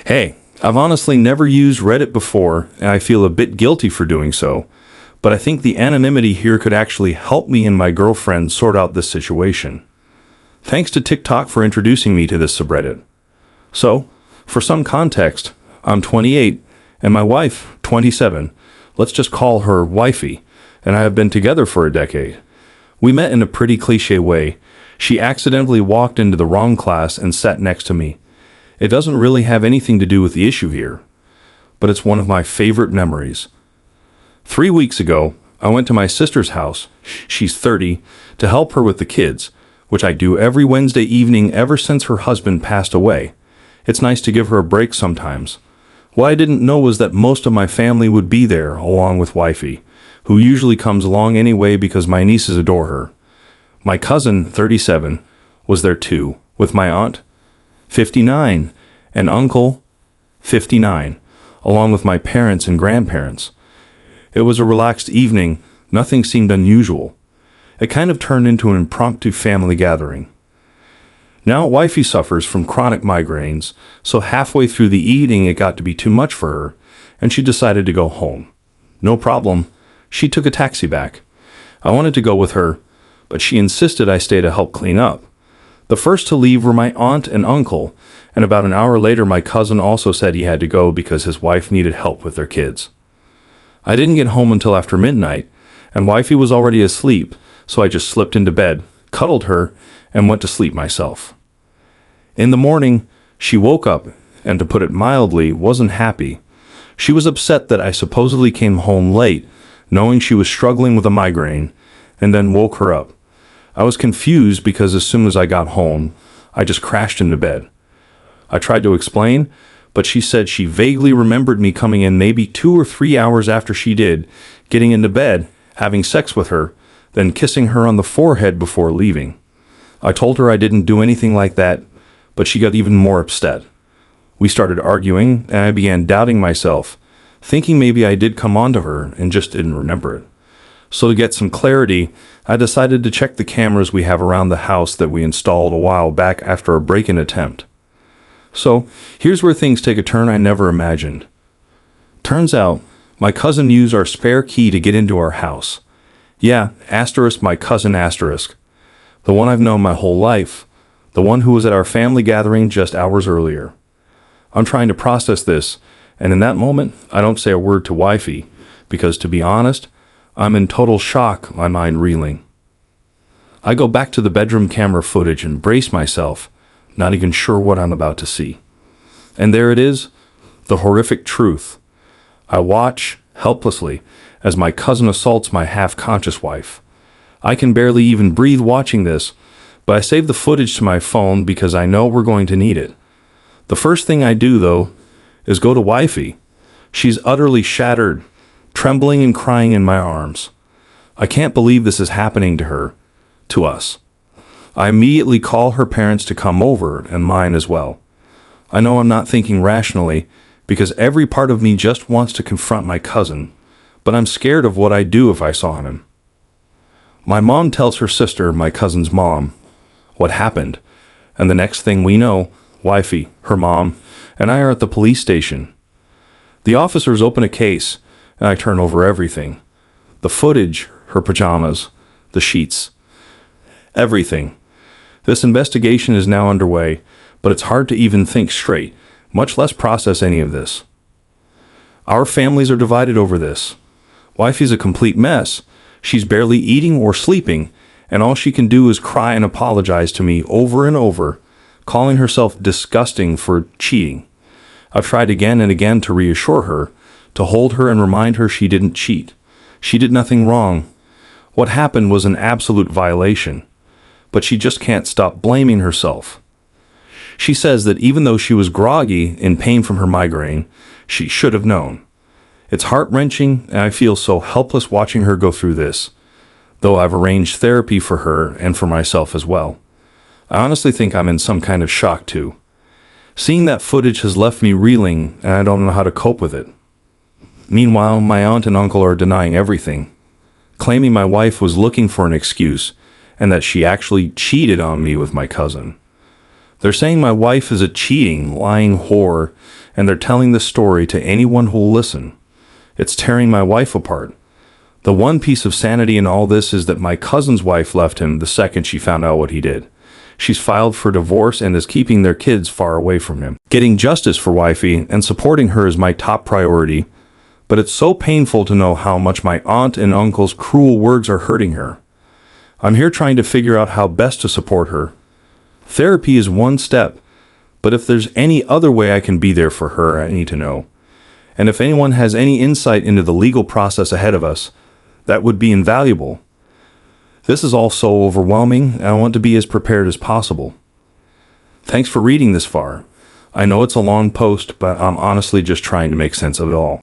Hey, I've honestly never used Reddit before, and I feel a bit guilty for doing so, but I think the anonymity here could actually help me and my girlfriend sort out this situation. Thanks to TikTok for introducing me to this subreddit. So, for some context, I'm 28, and my wife, 27. Let's just call her Wifey, and I have been together for a decade. We met in a pretty cliche way. She accidentally walked into the wrong class and sat next to me. It doesn't really have anything to do with the issue here, but it's one of my favorite memories. 3 weeks ago, I went to my sister's house, she's 30, to help her with the kids, which I do every Wednesday evening ever since her husband passed away. It's nice to give her a break sometimes. What I didn't know was that most of my family would be there, along with Wifey, who usually comes along anyway because my nieces adore her. My cousin, 37, was there too, with my aunt, 59, and uncle, 59, along with my parents and grandparents. It was a relaxed evening. Nothing seemed unusual. It kind of turned into an impromptu family gathering. Now, Wifey suffers from chronic migraines, so halfway through the eating it got to be too much for her, and she decided to go home. No problem. She took a taxi back. I wanted to go with her, but she insisted I stay to help clean up. The first to leave were my aunt and uncle, and about an hour later my cousin also said he had to go because his wife needed help with their kids. I didn't get home until after midnight, and Wifey was already asleep, so I just slipped into bed, cuddled her, and went to sleep myself. In the morning, she woke up, and to put it mildly, wasn't happy. She was upset that I supposedly came home late, knowing she was struggling with a migraine, and then woke her up. I was confused because as soon as I got home, I just crashed into bed. I tried to explain, but she said she vaguely remembered me coming in maybe 2 or 3 hours after she did, getting into bed, having sex with her, then kissing her on the forehead before leaving. I told her I didn't do anything like that, but she got even more upset. We started arguing, and I began doubting myself, thinking maybe I did come on to her and just didn't remember it. So to get some clarity, I decided to check the cameras we have around the house that we installed a while back after a break-in attempt. So here's where things take a turn I never imagined. Turns out, my cousin used our spare key to get into our house. Yeah, asterisk my cousin asterisk. The one I've known my whole life. The one who was at our family gathering just hours earlier. I'm trying to process this, and in that moment, I don't say a word to Wifey, because to be honest, I'm in total shock, my mind reeling. I go back to the bedroom camera footage and brace myself, not even sure what I'm about to see. And there it is, the horrific truth. I watch, helplessly, as my cousin assaults my half-conscious wife. I can barely even breathe watching this, but I save the footage to my phone because I know we're going to need it. The first thing I do, though, is go to Wifey. She's utterly shattered, trembling and crying in my arms. I can't believe this is happening to her, to us. I immediately call her parents to come over, and mine as well. I know I'm not thinking rationally, because every part of me just wants to confront my cousin, but I'm scared of what I'd do if I saw him. My mom tells her sister, my cousin's mom, what happened, and the next thing we know, Wifey, her mom, and I are at the police station. The officers open a case, and I turn over everything. The footage, her pajamas, the sheets, everything. This investigation is now underway, but it's hard to even think straight, much less process any of this. Our families are divided over this. Wifey's a complete mess. She's barely eating or sleeping, and all she can do is cry and apologize to me over and over, calling herself disgusting for cheating. I've tried again and again to reassure her, to hold her and remind her she didn't cheat. She did nothing wrong. What happened was an absolute violation. But she just can't stop blaming herself. She says that even though she was groggy, in pain from her migraine, she should have known. It's heart-wrenching, and I feel so helpless watching her go through this, though I've arranged therapy for her and for myself as well. I honestly think I'm in some kind of shock too. Seeing that footage has left me reeling, and I don't know how to cope with it. Meanwhile, my aunt and uncle are denying everything, claiming my wife was looking for an excuse, and that she actually cheated on me with my cousin. They're saying my wife is a cheating, lying whore, and they're telling this story to anyone who'll listen. It's tearing my wife apart. The one piece of sanity in all this is that my cousin's wife left him the second she found out what he did. She's filed for divorce and is keeping their kids far away from him. Getting justice for wifey and supporting her is my top priority, but it's so painful to know how much my aunt and uncle's cruel words are hurting her. I'm here trying to figure out how best to support her. Therapy is one step, but if there's any other way I can be there for her, I need to know. And if anyone has any insight into the legal process ahead of us, that would be invaluable. This is all so overwhelming, and I want to be as prepared as possible. Thanks for reading this far. I know it's a long post, but I'm honestly just trying to make sense of it all.